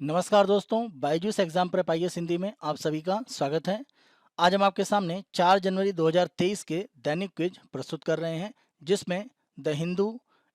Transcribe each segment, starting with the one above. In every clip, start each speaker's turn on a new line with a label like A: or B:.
A: नमस्कार दोस्तों, Byju's exam prep IAS Hindi में आप सभी का स्वागत है। आज हम आपके सामने 4 जनवरी 2023 के दैनिक क्विज प्रस्तुत कर रहे हैं, जिसमें द हिंदू,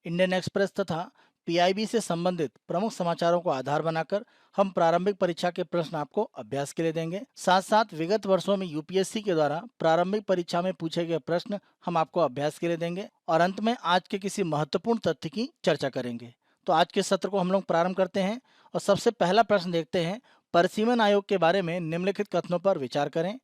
A: इंडियन एक्सप्रेस तथा पीआईबी से संबंधित प्रमुख समाचारों को आधार बनाकर हम प्रारंभिक परीक्षा के प्रश्न आपको अभ्यास के लिए देंगे। साथ साथ विगत वर्षों में यूपीएससी के द्वारा प्रारंभिक परीक्षा में पूछे गए प्रश्न हम आपको अभ्यास के लिए देंगे और अंत में आज के किसी महत्वपूर्ण तथ्य की चर्चा करेंगे। तो आज के सत्र को हम लोग प्रारंभ करते हैं और सबसे पहला प्रश्न देखते हैं। परिसीमन आयोग के बारे में निम्नलिखित कथनों पर विचार करें।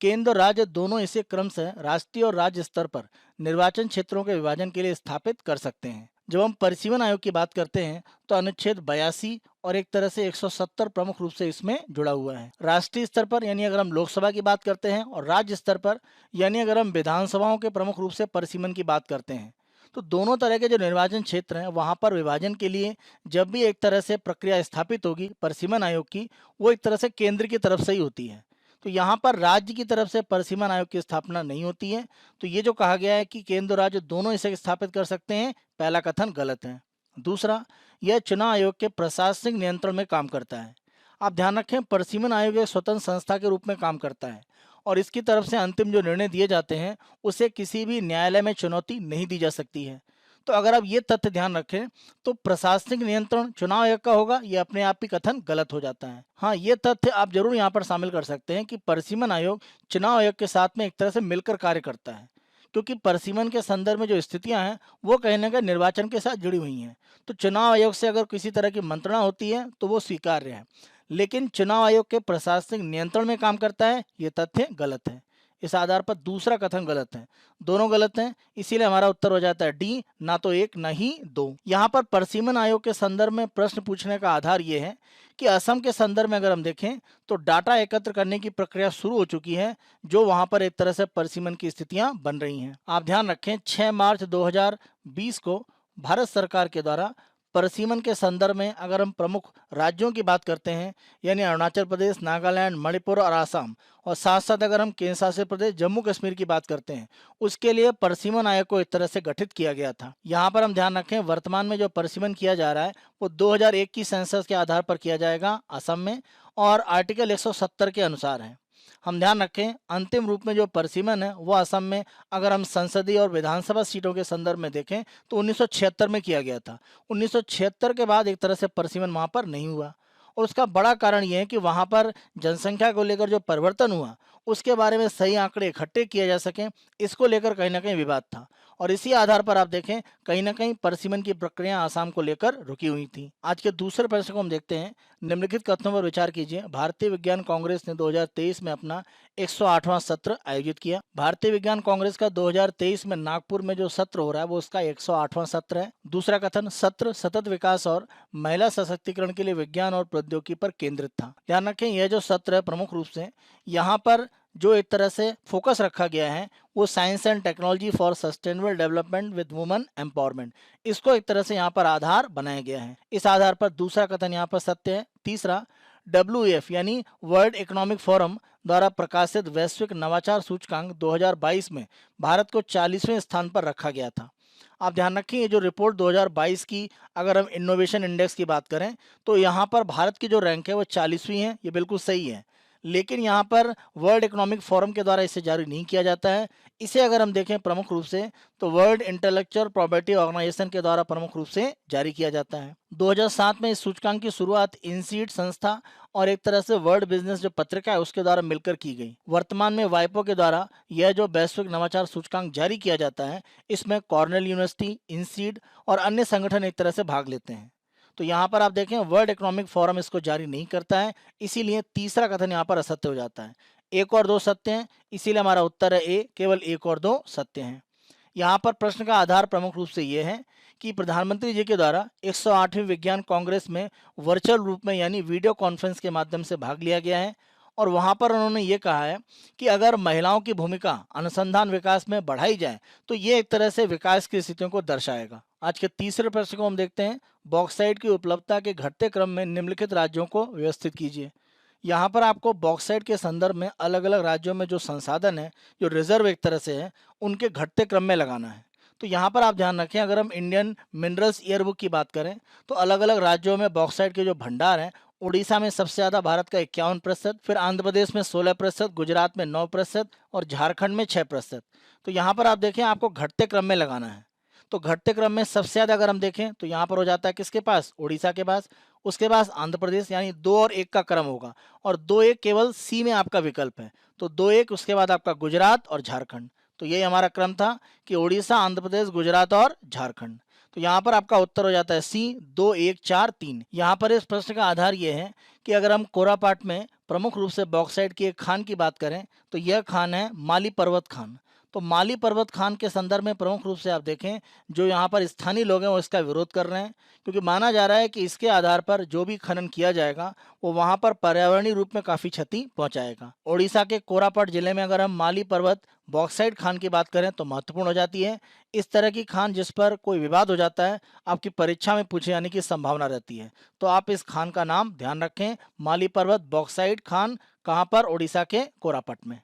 A: केंद्र और राज्य दोनों इसे क्रमशः राष्ट्रीय और राज्य स्तर पर निर्वाचन क्षेत्रों के विभाजन के लिए स्थापित कर सकते हैं। जब हम परिसीमन आयोग की बात करते हैं तो अनुच्छेद 82 और एक तरह से 170 प्रमुख रूप से इसमें जुड़ा हुआ है। राष्ट्रीय स्तर पर यानी अगर हम लोकसभा की बात करते हैं और राज्य स्तर पर यानी अगर हम विधानसभाओं के प्रमुख रूप से परिसीमन की बात करते हैं, तो दोनों तरह के जो निर्वाचन क्षेत्र हैं वहां पर विभाजन के लिए जब भी एक तरह से प्रक्रिया स्थापित होगी परिसीमन आयोग की, वो एक तरह से केंद्र की तरफ से ही होती है। तो यहाँ पर राज्य की तरफ से परिसीमन आयोग की स्थापना नहीं होती है। तो ये जो कहा गया है कि केंद्र और राज्य दोनों इसे स्थापित कर सकते हैं, पहला कथन गलत है। दूसरा, यह चुनाव आयोग के प्रशासनिक नियंत्रण में काम करता है। आप ध्यान रखें, परिसीमन आयोग एक स्वतंत्र संस्था के रूप में काम करता है और इसकी तरफ से अंतिम जो निर्णय दिए जाते हैं उसे किसी भी न्यायालय में चुनौती नहीं दी जा सकती है। तो अगर आप ये तथ्य ध्यान रखें तो प्रशासनिक नियंत्रण चुनाव आयोग का होगा, ये अपने आप ही कथन गलत हो जाता है। हाँ, ये तथ्य आप जरूर यहाँ पर शामिल कर सकते हैं कि परिसीमन आयोग चुनाव आयोग के साथ में एक तरह से मिलकर कार्य करता है, क्योंकि परिसीमन के संदर्भ में जो स्थितियां हैं वो कहीं ना कहीं निर्वाचन के साथ जुड़ी हुई हैं। तो चुनाव आयोग से अगर किसी तरह की मंत्रणा होती है तो वो स्वीकार्य है, लेकिन चुनाव आयोग के प्रशासनिक नियंत्रण में काम करता है, ये तथ्य गलत है। इस आधार पर दूसरा कथन गलत है, दोनों गलत हैं, इसीलिए हमारा उत्तर हो जाता है डी, ना तो एक ना ही दो। यहाँ पर परिसीमन आयोग के संदर्भ में प्रश्न पूछने का आधार ये है कि असम के संदर्भ में अगर हम देखें तो डाटा एकत्र करने की प्रक्रिया शुरू हो चुकी है, जो वहां पर एक तरह से परिसीमन की स्थितियां बन रही हैं। आप ध्यान रखें, 6 मार्च 2020 को भारत सरकार के द्वारा परिसीमन के संदर्भ में अगर हम प्रमुख राज्यों की बात करते हैं यानी अरुणाचल प्रदेश, नागालैंड, मणिपुर और आसाम, और साथ साथ अगर हम केंद्र शासित प्रदेश जम्मू कश्मीर की बात करते हैं, उसके लिए परिसीमन आयोग को एक तरह से गठित किया गया था। यहाँ पर हम ध्यान रखें, वर्तमान में जो परिसीमन किया जा रहा है वो 2001 की सेंसस के आधार पर किया जाएगा असम में और आर्टिकल 170 के अनुसार है। हम ध्यान रखें, अंतिम रूप में जो परिसीमन है वो असम में अगर हम संसदीय और विधानसभा सीटों के संदर्भ में देखें तो 1976 में किया गया था। 1976 के बाद एक तरह से परिसीमन वहां पर नहीं हुआ और उसका बड़ा कारण ये है कि वहां पर जनसंख्या को लेकर जो परिवर्तन हुआ उसके बारे में सही आंकड़े इकट्ठे किए जा सकें, इसको लेकर कहीं ना कहीं विवाद था और इसी आधार पर आप देखें कहीं ना कहीं परिसीमन की प्रक्रिया आसाम को लेकर रुकी हुई थी। आज के दूसरे प्रश्न को हम देखते हैं। निम्नलिखित कथनों पर विचार कीजिए। भारतीय विज्ञान कांग्रेस ने 2023 में अपना 108वां सत्र आयोजित किया। भारतीय विज्ञान कांग्रेस का 2023 में नागपुर में जो सत्र हो रहा है वो उसका 108वां सत्र है। दूसरा कथन, सत्र सतत विकास और महिला सशक्तिकरण के लिए विज्ञान और प्रौद्योगिकी पर केंद्रित था। ध्यान रखें, यह जो सत्र है प्रमुख रूप से यहाँ पर जो एक तरह से फोकस रखा गया है वो science and technology for sustainable development with women empowerment, इसको एक तरह से यहाँ पर आधार बनाया गया है। इस आधार पर दूसरा कथन यहाँ पर सत्य है। तीसरा, WEF यानी वर्ल्ड इकोनॉमिक फोरम द्वारा प्रकाशित वैश्विक नवाचार सूचकांक 2022 में भारत को 40वें स्थान पर रखा गया था। आप ध्यान रखें, ये जो रिपोर्ट 2022 की अगर हम इनोवेशन इंडेक्स की बात करें तो यहाँ पर भारत की जो रैंक है वो 40वीं है, ये बिल्कुल सही है, लेकिन यहाँ पर वर्ल्ड इकोनॉमिक फोरम के द्वारा इसे जारी नहीं किया जाता है। इसे अगर हम देखें प्रमुख रूप से तो वर्ल्ड इंटेलेक्चुअल प्रॉपर्टी ऑर्गेनाइजेशन के द्वारा प्रमुख रूप से जारी किया जाता है। 2007 में इस सूचकांक की शुरुआत इंसीड संस्था और एक तरह से वर्ल्ड बिजनेस जो पत्रिका है उसके द्वारा मिलकर की गई। वर्तमान में वाइपो के द्वारा यह जो वैश्विक नवाचार सूचकांक जारी किया जाता है इसमें कॉर्नेल यूनिवर्सिटी, इंसीड और अन्य संगठन एक तरह से भाग लेते हैं। तो यहाँ पर आप देखें वर्ल्ड इकोनॉमिक फोरम इसको जारी नहीं करता है, इसीलिए तीसरा कथन यहाँ पर असत्य हो जाता है। एक और दो सत्य हैं, इसीलिए हमारा उत्तर है ए, केवल एक और दो सत्य हैं। यहाँ पर प्रश्न का आधार प्रमुख रूप से ये है कि प्रधानमंत्री जी के द्वारा 108वीं विज्ञान कांग्रेस में वर्चुअल रूप में यानी वीडियो कॉन्फ्रेंस के माध्यम से भाग लिया गया है और वहाँ पर उन्होंने ये कहा है कि अगर महिलाओं की भूमिका अनुसंधान विकास में बढ़ाई जाए तो ये एक तरह से विकास की स्थितियों को दर्शाएगा। आज के तीसरे प्रश्न को हम देखते हैं। बॉक्साइट की उपलब्धता के घटते क्रम में निम्नलिखित राज्यों को व्यवस्थित कीजिए। यहाँ पर आपको बॉक्साइट के संदर्भ में अलग अलग राज्यों में जो संसाधन है, जो रिजर्व एक तरह से है, उनके घटते क्रम में लगाना है। तो यहाँ पर आप ध्यान रखें, अगर हम इंडियन मिनरल्स ईयरबुक की बात करें तो अलग अलग राज्यों में बॉक्साइट के जो भंडार हैं उड़ीसा में सबसे ज़्यादा भारत का 51%, फिर आंध्र प्रदेश में 16%, गुजरात में 9% और झारखंड में 6%। तो यहाँ पर आप देखें आपको घटते क्रम में लगाना है। तो घटते क्रम में सबसे ज़्यादा अगर हम देखें तो यहाँ पर हो जाता है किसके पास, उड़ीसा के पास, उसके पास आंध्र प्रदेश, यानी 2 और 1 का क्रम होगा और 2-1 केवल सी में आपका विकल्प है। तो 2-1 उसके बाद आपका गुजरात और झारखंड। तो यही हमारा क्रम था कि उड़ीसा, आंध्र प्रदेश, गुजरात और झारखंड। तो यहाँ पर आपका उत्तर हो जाता है सी, 2-1-4-3। यहाँ पर इस प्रश्न का आधार ये है कि अगर हम कोरापाट में प्रमुख रूप से बॉक्साइट की एक खान की बात करें तो यह खान है माली पर्वत खान। तो माली पर्वत खान के संदर्भ में प्रमुख रूप से आप देखें जो यहाँ पर स्थानीय लोग हैं वो इसका विरोध कर रहे हैं, क्योंकि माना जा रहा है कि इसके आधार पर जो भी खनन किया जाएगा वो वहाँ पर पर्यावरणीय रूप में काफ़ी क्षति पहुँचाएगा। उड़ीसा के कोरापट जिले में अगर हम माली पर्वत बॉक्साइट खान की बात करें तो महत्वपूर्ण हो जाती है। इस तरह की खान जिस पर कोई विवाद हो जाता है, आपकी परीक्षा में पूछे जाने की संभावना रहती है। तो आप इस खान का नाम ध्यान रखें, माली पर्वत बॉक्साइट खान, कहाँ पर, उड़ीसा के कोरापट में।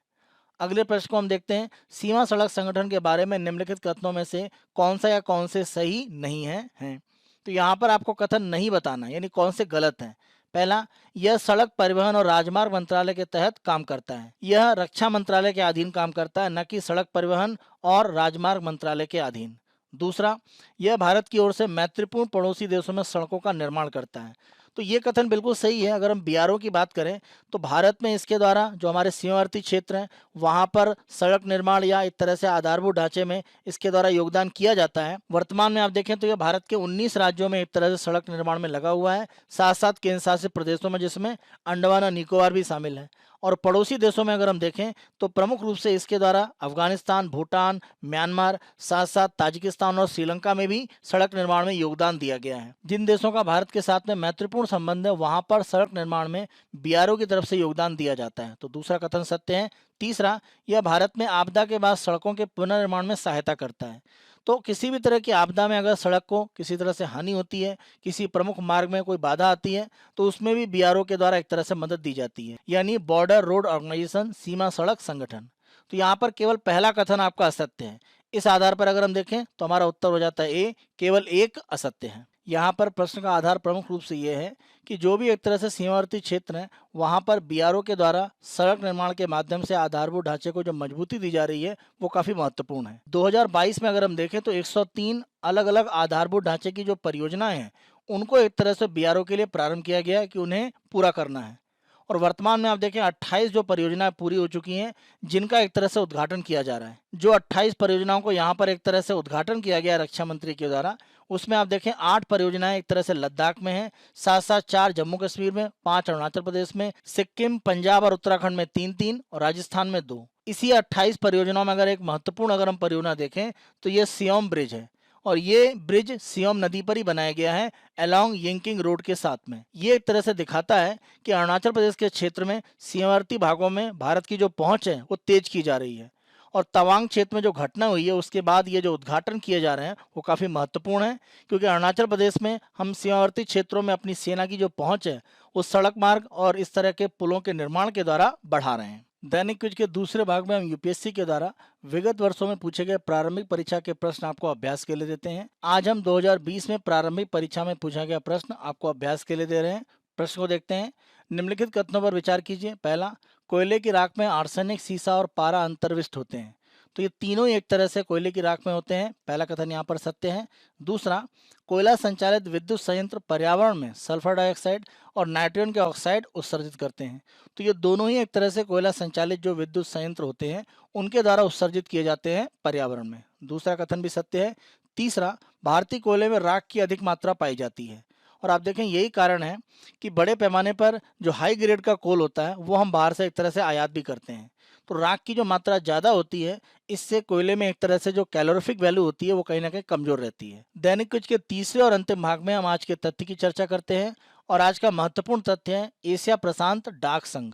A: अगले प्रश्न को हम देखते हैं, सीमा सड़क संगठन के बारे में निम्नलिखित कथनों में से कौन सा या कौन से सही नहीं हैं। तो यहाँ पर आपको कथन नहीं बताना, यानी कौन से गलत हैं। पहला, यह सड़क परिवहन और राजमार्ग मंत्रालय के तहत काम करता है। यह रक्षा मंत्रालय के अधीन काम करता है, न कि सड़क परिवहन और राजमार्ग मंत्रालय के अधीन। दूसरा, यह भारत की ओर से मैत्रीपूर्ण पड़ोसी देशों में सड़कों का निर्माण करता है। तो ये कथन बिल्कुल सही है। अगर हम बीआरओ की बात करें तो भारत में इसके द्वारा जो हमारे सीमावर्ती क्षेत्र हैं वहाँ पर सड़क निर्माण या एक तरह से आधारभूत ढांचे में इसके द्वारा योगदान किया जाता है। वर्तमान में आप देखें तो यह भारत के 19 राज्यों में एक तरह से सड़क निर्माण में लगा हुआ है, साथ साथ केंद्र शासित प्रदेशों में जिसमें अंडमान और निकोबार भी शामिल है। और पड़ोसी देशों में अगर हम देखें तो प्रमुख रूप से इसके द्वारा अफगानिस्तान, भूटान, म्यांमार, साथ साथ ताजिकिस्तान और श्रीलंका में भी सड़क निर्माण में योगदान दिया गया है। जिन देशों का भारत के साथ में मैत्रीपूर्ण संबंध है वहां पर सड़क निर्माण में बीआरओ की तरफ से योगदान दिया जाता है। तो दूसरा कथन सत्य है। तीसरा, यह भारत में आपदा के बाद सड़कों के पुनर्निर्माण में सहायता करता है। तो किसी भी तरह की आपदा में अगर सड़क को किसी तरह से हानि होती है, किसी प्रमुख मार्ग में कोई बाधा आती है, तो उसमें भी बीआरओ के द्वारा एक तरह से मदद दी जाती है, यानी बॉर्डर रोड ऑर्गेनाइजेशन, सीमा सड़क संगठन। तो यहाँ पर केवल पहला कथन आपका असत्य है। इस आधार पर अगर हम देखें तो हमारा उत्तर हो जाता है ए, केवल एक असत्य है। यहाँ पर प्रश्न का आधार प्रमुख रूप से ये है कि जो भी एक तरह से सीमावर्ती क्षेत्र है वहाँ पर बीआरओ के द्वारा सड़क निर्माण के माध्यम से आधारभूत ढांचे को जो मजबूती दी जा रही है वो काफ़ी महत्वपूर्ण है। 2022 में अगर हम देखें तो 103 अलग अलग आधारभूत ढांचे की जो परियोजनाएं हैं उनको एक तरह से बीआरओ के लिए प्रारंभ किया गया है कि उन्हें पूरा करना है। और वर्तमान में आप देखें 28 जो परियोजनाएं पूरी हो चुकी हैं जिनका एक तरह से उद्घाटन किया जा रहा है। जो 28 परियोजनाओं को यहाँ पर एक तरह से उद्घाटन किया गया रक्षा मंत्री के द्वारा, उसमें आप देखें 8 परियोजनाएं एक तरह से लद्दाख में हैं, साथ साथ 4 जम्मू कश्मीर में, 5 अरुणाचल प्रदेश में, सिक्किम, पंजाब और उत्तराखंड में 3-3 और राजस्थान में 2। इसी 28 परियोजनाओं में अगर एक महत्वपूर्ण अगर हम परियोजना देखें तो ये सियोम ब्रिज है और ये ब्रिज सियोम नदी पर ही बनाया गया है अलोंग यिंकिंग रोड के साथ में। ये एक तरह से दिखाता है कि अरुणाचल प्रदेश के क्षेत्र में सीमावर्ती भागों में भारत की जो पहुंच है वो तेज की जा रही है। और तवांग क्षेत्र में जो घटना हुई है उसके बाद ये जो उद्घाटन किए जा रहे हैं वो काफ़ी महत्वपूर्ण है, क्योंकि अरुणाचल प्रदेश में हम सीमावर्ती क्षेत्रों में अपनी सेना की जो पहुंच है वो सड़क मार्ग और इस तरह के पुलों के निर्माण के द्वारा बढ़ा रहे हैं। दैनिक क्विज के दूसरे भाग में हम यूपीएससी के द्वारा विगत वर्षों में पूछे गए प्रारंभिक परीक्षा के प्रश्न आपको अभ्यास के लिए देते हैं। आज हम 2020 में प्रारंभिक परीक्षा में पूछा गया प्रश्न आपको अभ्यास के लिए दे रहे हैं। प्रश्न को देखते हैं। निम्नलिखित कथनों पर विचार कीजिए। पहला, कोयले की राख में आर्सेनिक, सीसा और पारा अंतर्विष्ट होते हैं। तो ये तीनों ही एक तरह से कोयले की राख में होते हैं। पहला कथन यहाँ पर सत्य है। दूसरा, कोयला संचालित विद्युत संयंत्र पर्यावरण में सल्फर डाइऑक्साइड और नाइट्रोजन के ऑक्साइड उत्सर्जित करते हैं। तो ये दोनों ही एक तरह से कोयला संचालित जो विद्युत संयंत्र होते हैं उनके द्वारा उत्सर्जित किए जाते हैं पर्यावरण में। दूसरा कथन भी सत्य है। तीसरा, भारतीय कोयले में राख की अधिक मात्रा पाई जाती है और आप देखें यही कारण है कि बड़े पैमाने पर जो हाई ग्रेड का कोल होता है वो हम बाहर से एक तरह से आयात भी करते हैं। तो राख की जो मात्रा ज़्यादा होती है इससे कोयले में एक तरह से जो कैलोरीफिक वैल्यू होती है वो कहीं ना कहीं कमजोर रहती है। दैनिक क्विज के तीसरे और अंतिम भाग में हम आज के तथ्य की चर्चा करते हैं और आज का महत्वपूर्ण तथ्य है एशिया प्रशांत डाक संघ,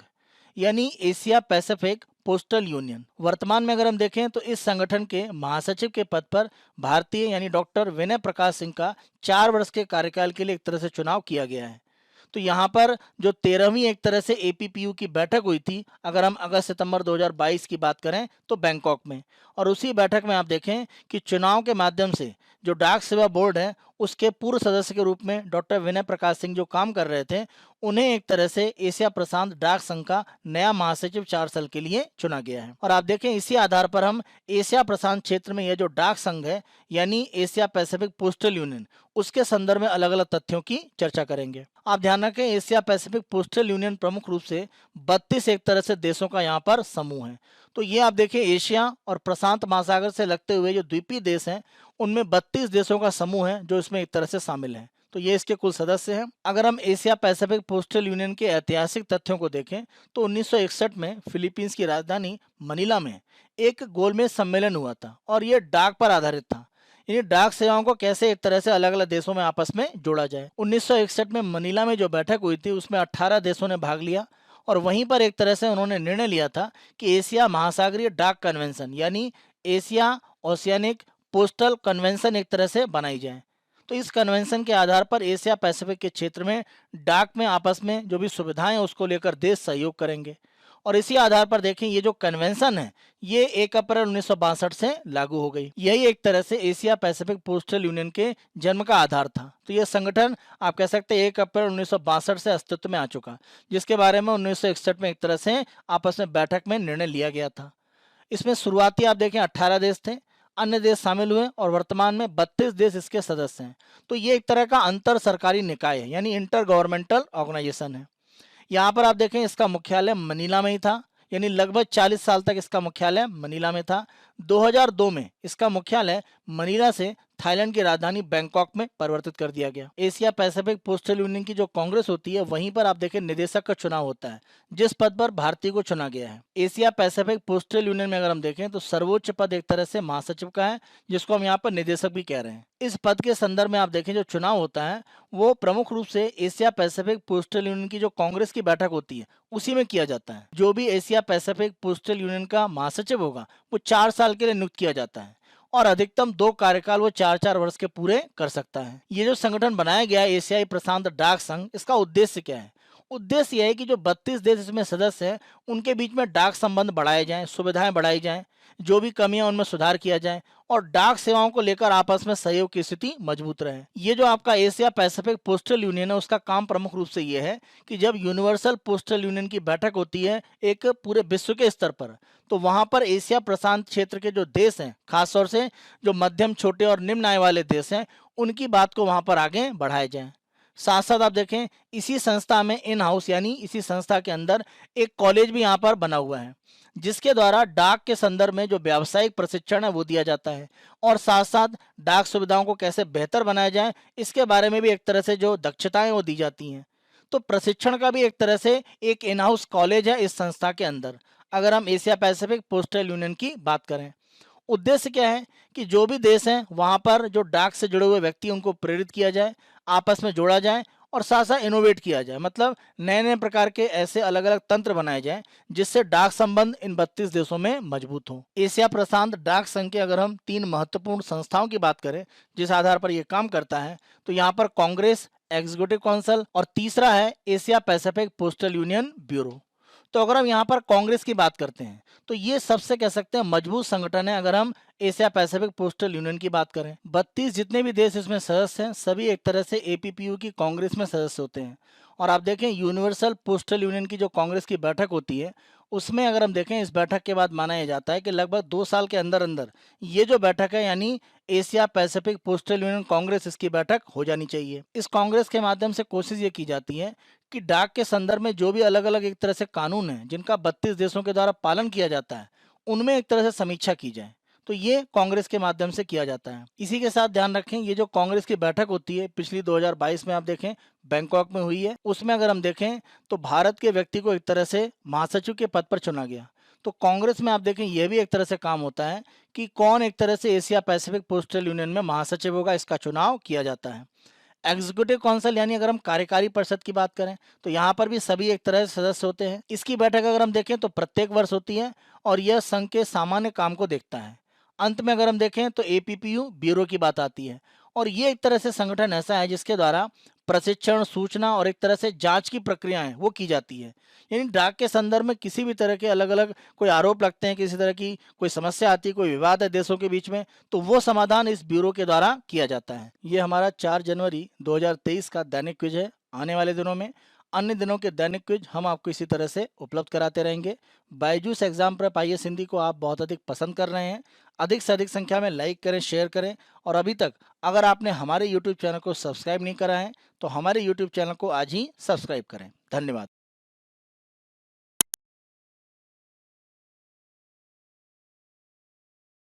A: यानी एशिया पैसिफिक पोस्टल यूनियन। वर्तमान में अगर हम देखें तो इस संगठन के महासचिव के पद पर भारतीय यानी डॉक्टर विनय प्रकाश सिंह का 4 वर्ष के कार्यकाल के लिए एक तरह से चुनाव किया गया है। तो यहाँ पर जो 13वीं एक तरह से एपीपीयू की बैठक हुई थी, अगर हम अगस्त सितंबर 2022 की बात करें तो बैंकॉक में, और उसी बैठक में आप देखें कि चुनाव के माध्यम से जो डाक सेवा बोर्ड है उसके पूर्व सदस्य के रूप में डॉक्टर विनय प्रकाश सिंह जो काम कर रहे थे, उन्हें एक तरह से एशिया प्रशांत डाक संघ का नया महासचिव 4 साल के लिए चुना गया है। और आप देखें इसी आधार पर हम एशिया प्रशांत क्षेत्र में यह जो डाक संघ है यानी एशिया पैसिफिक पोस्टल यूनियन, उसके संदर्भ में अलग अलग तथ्यों की चर्चा करेंगे। आप ध्यान रखें एशिया पैसिफिक पोस्टल यूनियन प्रमुख रूप से 32 एक तरह से देशों का यहाँ पर समूह है। तो ये आप देखें एशिया और प्रशांत महासागर से लगते हुए जो द्वीपीय देश हैं उनमें 32 देशों का समूह है जो इसमें एक तरह से शामिल है। तो ये इसके कुल सदस्य हैं। अगर हम एशिया पैसिफिक पोस्टल यूनियन के ऐतिहासिक तथ्यों को देखें तो 1961 में फिलीपींस की राजधानी मनीला में एक गोलमेज सम्मेलन हुआ था और ये डाक पर आधारित था, यानी डाक सेवाओं को कैसे एक तरह से अलग अलग देशों में आपस में जोड़ा जाए। 1961 में मनीला में जो बैठक हुई थी उसमें 18 देशों ने भाग लिया और वहीं पर एक तरह से उन्होंने निर्णय लिया था कि एशिया महासागरीय डाक कन्वेंशन यानी एशिया ओशियानिक पोस्टल कन्वेंशन एक तरह से बनाई जाए। तो इस कन्वेंशन के आधार पर एशिया पैसिफिक के क्षेत्र में डाक में आपस में जो भी सुविधाएं हैं उसको लेकर देश सहयोग करेंगे। और इसी आधार पर देखें ये जो कन्वेंशन है ये 1 अप्रैल 1962 से लागू हो गई। यही एक तरह से एशिया पैसिफिक पोस्टल यूनियन के जन्म का आधार था। तो यह संगठन आप कह सकते हैं 1 अप्रैल 1962 से अस्तित्व में आ चुका, जिसके बारे में 1961 में एक तरह से आपस में बैठक में निर्णय लिया गया था। इसमें शुरुआती आप देखें 18 देश थे, अन्य देश शामिल हुए और वर्तमान में 32 देश इसके सदस्य हैं। तो ये एक तरह का अंतर सरकारी निकाय है यानी इंटर गवर्नमेंटल ऑर्गेनाइजेशन है। यहाँ पर आप देखें इसका मुख्यालय मनीला में ही था, यानी लगभग 40 साल तक इसका मुख्यालय मनीला में था। 2002 में इसका मुख्यालय मनीला से थाईलैंड की राजधानी बैंकॉक में परिवर्तित कर दिया गया। एशिया पैसिफिक पोस्टल यूनियन की जो कांग्रेस होती है वहीं पर आप देखें निदेशक का चुनाव होता है, जिस पद पर भारतीय को चुना गया है। एशिया पैसिफिक पोस्टल यूनियन में अगर हम देखें तो सर्वोच्च पद एक तरह से महासचिव का है, जिसको हम यहाँ पर निदेशक भी कह रहे हैं। इस पद के संदर्भ में आप देखें जो चुनाव होता है वो प्रमुख रूप से एशिया पैसिफिक पोस्टल यूनियन की जो कांग्रेस की बैठक होती है उसी में किया जाता है। जो भी एशिया पैसिफिक पोस्टल यूनियन का महासचिव होगा वो 4 साल के लिए नियुक्त किया जाता है और अधिकतम 2 कार्यकाल वो 4-4 वर्ष के पूरे कर सकता है। ये जो संगठन बनाया गया है एशियाई प्रशांत डाक संघ, इसका उद्देश्य क्या है? उद्देश्य यह है कि जो 32 देश इसमें सदस्य हैं उनके बीच में डाक संबंध बढ़ाए जाएं, सुविधाएं बढ़ाई जाएं, जो भी कमियां उनमें सुधार किया जाए और डाक सेवाओं को लेकर आपस में सहयोग की स्थिति मजबूत रहे। ये जो आपका एशिया पैसिफिक पोस्टल यूनियन है उसका काम प्रमुख रूप से ये है कि जब यूनिवर्सल पोस्टल यूनियन की बैठक होती है एक पूरे विश्व के स्तर पर, तो वहां पर एशिया प्रशांत क्षेत्र के जो देश हैं, खासतौर से जो मध्यम, छोटे और निम्न आय वाले देश हैं, उनकी बात को वहां पर आगे बढ़ाया जाए। साथ साथ आप देखें इसी संस्था में इन हाउस यानी इसी संस्था के अंदर एक कॉलेज भी यहाँ पर बना हुआ है, जिसके द्वारा डाक के संदर्भ में जो व्यावसायिक प्रशिक्षण है वो दिया जाता है और साथ साथ डाक सुविधाओं को कैसे बेहतर बनाया जाए इसके बारे में भी एक तरह से जो दक्षताएं वो दी जाती हैं। तो प्रशिक्षण का भी एक तरह से एक इन हाउस कॉलेज है इस संस्था के अंदर। अगर हम एशिया पैसिफिक पोस्टल यूनियन की बात करें, उद्देश्य क्या है कि जो भी देश हैं वहां पर जो डाक से जुड़े हुए व्यक्ति उनको प्रेरित किया जाए, आपस में जोड़ा जाए और साथ साथ इनोवेट किया जाए, मतलब नए नए प्रकार के ऐसे अलग अलग तंत्र बनाए जाएं जिससे डाक संबंध इन 32 देशों में मजबूत हो। एशिया प्रशांत डाक संघ के अगर हम 3 महत्वपूर्ण संस्थाओं की बात करें जिस आधार पर यह काम करता है, तो यहाँ पर कांग्रेस, एग्जीक्यूटिव काउंसिल और तीसरा है Asia Pacific postal union bureau. तो अगर हम यहाँ पर कांग्रेस की बात करते हैं तो ये सबसे कह सकते हैं मजबूत संगठन है। अगर हम एशिया पैसिफिक पोस्टल यूनियन की बात करें, 32 जितने भी देश इसमें सदस्य हैं सभी एक तरह से एपीपीयू की कांग्रेस में सदस्य होते हैं। और आप देखें यूनिवर्सल पोस्टल यूनियन की जो कांग्रेस की बैठक होती है उसमें अगर हम देखें इस बैठक के बाद माना यह जाता है कि लगभग 2 साल के अंदर अंदर ये जो बैठक है यानी Asia Pacific postal union Congress, इसकी बैठक हो जानी चाहिए। इस कांग्रेस के माध्यम से कोशिश ये की जाती है कि डाक के संदर्भ में जो भी अलग अलग एक तरह से कानून है जिनका 32 देशों के द्वारा पालन किया जाता है उनमें एक तरह से समीक्षा की जाए। तो ये कांग्रेस के माध्यम से किया जाता है। इसी के साथ ध्यान रखें ये जो कांग्रेस की बैठक होती है पिछली 2022 में आप देखें बैंकॉक में हुई है, उसमें अगर हम देखें तो भारत के व्यक्ति को एक तरह से महासचिव के पद पर चुना गया। तो कांग्रेस में आप देखें यह भी एक तरह से काम होता है कि कौन एक तरह से एशिया पैसिफिक पोस्टल यूनियन में महासचिव होगा, इसका चुनाव किया जाता है। एग्जीक्यूटिव काउंसिल यानी अगर हम कार्यकारी परिषद की बात करें तो यहाँ पर भी सभी एक तरह से सदस्य होते हैं। इसकी बैठक अगर हम देखें तो प्रत्येक वर्ष होती है और यह संघ के सामान्य काम को देखता है। अंत में अगर हम देखें तो एपीपीयू ब्यूरो की बात आती है और ये एक तरह से संगठन ऐसा है जिसके द्वारा प्रशिक्षण, सूचना और एक तरह से जांच की प्रक्रिया है वो की जाती है। यानी डाक के संदर्भ में किसी भी तरह के अलग अलग कोई आरोप लगते हैं, किसी तरह की कोई समस्या आती है, कोई विवाद है देशों के बीच में, तो वो समाधान इस ब्यूरो के द्वारा किया जाता है। ये हमारा 4 जनवरी 2023 का दैनिक क्विज है। आने वाले दिनों में अन्य दिनों के दैनिक क्विज हम आपको इसी तरह से उपलब्ध कराते रहेंगे। Byju's exam prep IAS Hindi को आप बहुत अधिक पसंद कर रहे हैं। अधिक से अधिक संख्या में लाइक करें, शेयर करें, और अभी तक अगर आपने हमारे यूट्यूब चैनल को सब्सक्राइब नहीं करा है तो हमारे यूट्यूब चैनल को आज ही सब्सक्राइब करें। धन्यवाद।